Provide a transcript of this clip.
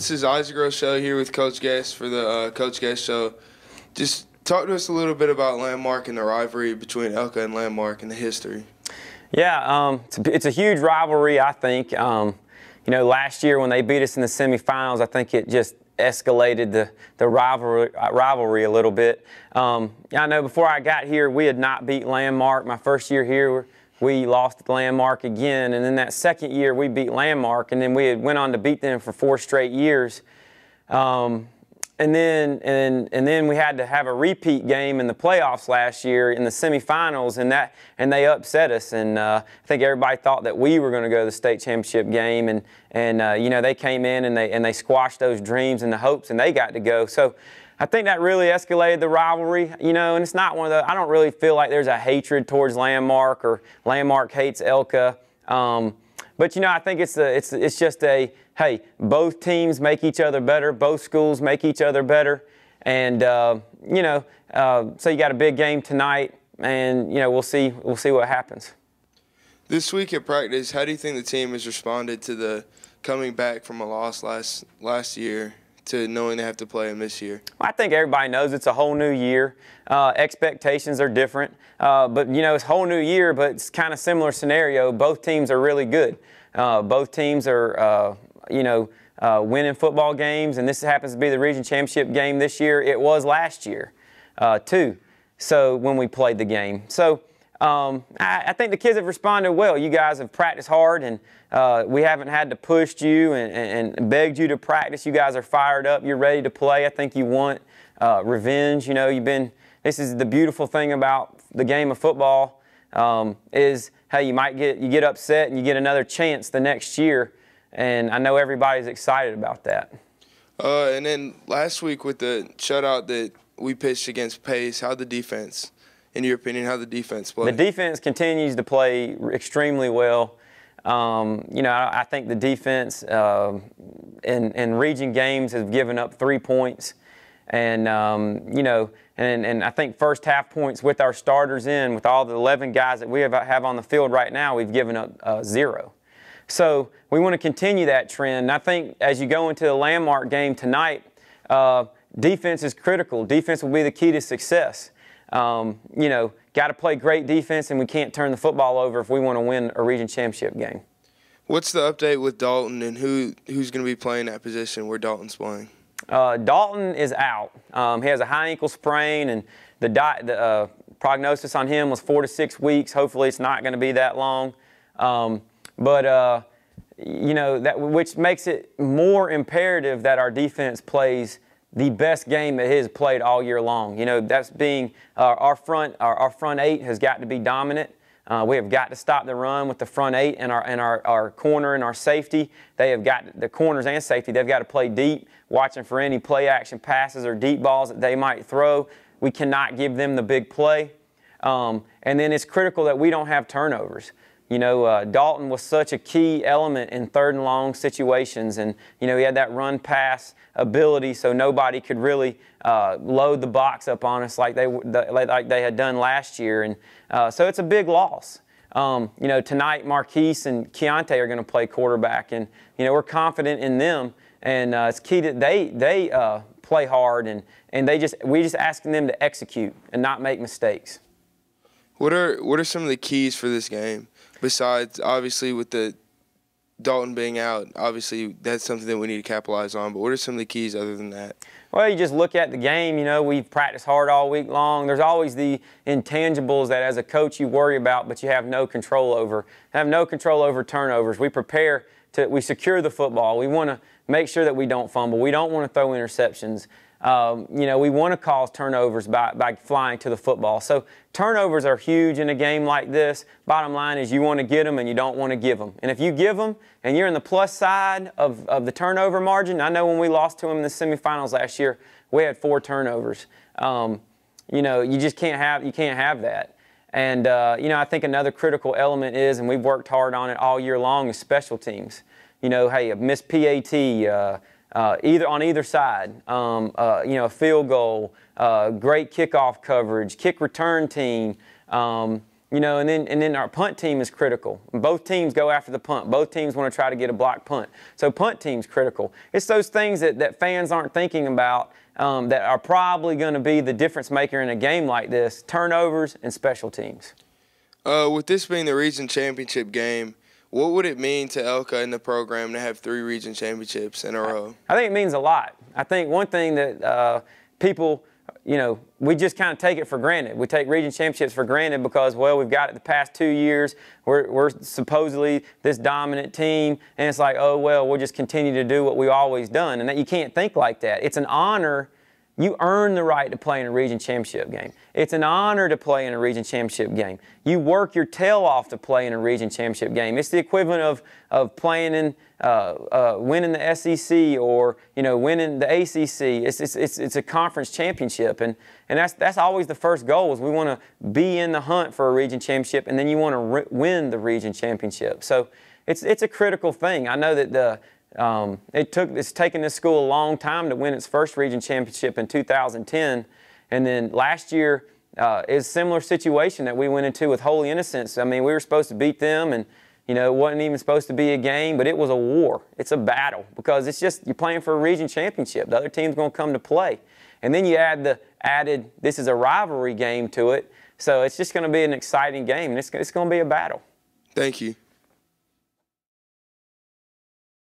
This is Gess Show here with Coach Gess for the Coach Gess Show. Just talk to us a little bit about Landmark and the rivalry between Elka and Landmark and the history. Yeah, it's a huge rivalry, I think. You know, last year when they beat us in the semifinals, I think it just escalated the rivalry a little bit. I know before I got here, we had not beat Landmark. My first year here, we lost Landmark again, and then that second year we beat Landmark, and then we had went on to beat them for 4 straight years. And then we had to have a repeat game in the playoffs last year in the semifinals, and they upset us. And I think everybody thought that we were going to go to the state championship game, and you know, they came in and they squashed those dreams and the hopes, and they got to go. So I think that really escalated the rivalry, you know, and it's not one of the, I don't really feel like there's a hatred towards Landmark or Landmark hates Elka. But, you know, I think it's just a, hey, both teams make each other better, both schools make each other better. And, you know, so you got a big game tonight, and, you know, we'll see what happens. This week at practice, how do you think the team has responded to the coming back from a loss last year to knowing they have to play them this year? I think everybody knows it's a whole new year. Expectations are different. But, you know, it's a whole new year, but it's kind of similar scenario. Both teams are really good. Both teams are, you know, winning football games, and this happens to be the region championship game this year. It was last year, too, so when we played the game. So I think the kids have responded well. You guys have practiced hard, and we haven't had to push you and begged you to practice. You guys are fired up. You're ready to play. I think you want revenge. You know, this is the beautiful thing about the game of football is, hey, you get upset and you get another chance the next year, and I know everybody's excited about that. And then last week with the shutout that we pitched against Pace, how'd the defense, in your opinion, how the defense play? The defense continues to play extremely well. You know, I think the defense in region games has given up 3 points, and you know, and I think first half points with our starters in, with all the 11 guys that we have on the field right now, we've given up 0. So we want to continue that trend. And I think as you go into the Landmark game tonight, defense is critical. Defense will be the key to success. You know, got to play great defense, and we can't turn the football over if we want to win a region championship game. What's the update with Dalton, and who's going to be playing that position where Dalton's playing? Dalton is out. He has a high ankle sprain, and the prognosis on him was 4 to 6 weeks. Hopefully it's not going to be that long. You know, which makes it more imperative that our defense plays the best game that he has played all year long. You know, that's being our front 8 has got to be dominant. We have got to stop the run with the front 8 and our corner and our safety. They have got, the corners and safety, they've got to play deep, watching for any play action passes or deep balls that they might throw. We cannot give them the big play. And then it's critical that we don't have turnovers. You know, Dalton was such a key element in 3rd and long situations, and, you know, he had that run-pass ability so nobody could really load the box up on us like they had done last year, and so it's a big loss. You know, tonight Marquise and Keontae are going to play quarterback, and, you know, we're confident in them, and it's key that they play hard, and we just asking them to execute and not make mistakes. What are some of the keys for this game? Besides, obviously, with the Dalton being out, obviously that's something that we need to capitalize on. But what are some of the keys other than that? Well, you just look at the game. You know, we've practiced hard all week long. There's always the intangibles that as a coach you worry about, but you have no control over. Have no control over turnovers. We secure the football. We want to make sure that we don't fumble. We don't want to throw interceptions. You know, we want to cause turnovers by flying to the football. So turnovers are huge in a game like this. Bottom line is you want to get them and you don't want to give them. And if you give them and you're in the plus side of the turnover margin, I know when we lost to them in the semifinals last year, we had 4 turnovers. You know, you just can't have that. And, you know, I think another critical element is, and we've worked hard on it all year long, is special teams. You know, hey, a missed PAT, on either side, you know, a field goal, great kickoff coverage, kick return team, You know, and then our punt team is critical. Both teams go after the punt. Both teams want to try to get a blocked punt. So punt team's critical. It's those things that fans aren't thinking about that are probably going to be the difference maker in a game like this: turnovers and special teams. With this being the region championship game, what would it mean to Elka and the program to have 3 region championships in a row? I think it means a lot. I think one thing that people, you know, we just kind of take it for granted. We take region championships for granted because, well, we've got it the past 2 years. We're supposedly this dominant team, and it's like, oh, well, we'll just continue to do what we've always done. And that, you can't think like that. It's an honor. You earn the right to play in a region championship game. It's an honor to play in a region championship game. You work your tail off to play in a region championship game. It's the equivalent of playing in winning the SEC or, you know, winning the ACC. It's a conference championship, and that's always the first goal. Is we want to be in the hunt for a region championship, and then you want to win the region championship. So it's a critical thing. I know that it's taken this school a long time to win its first region championship in 2010, and then last year is a similar situation that we went into with Holy Innocents. I mean, we were supposed to beat them, and you know, it wasn't even supposed to be a game, but it was a war. It's a battle because it's just you're playing for a region championship. The other team's going to come to play, and then you add the added this is a rivalry game to it, so it's just going to be an exciting game, and it's going to be a battle. Thank you.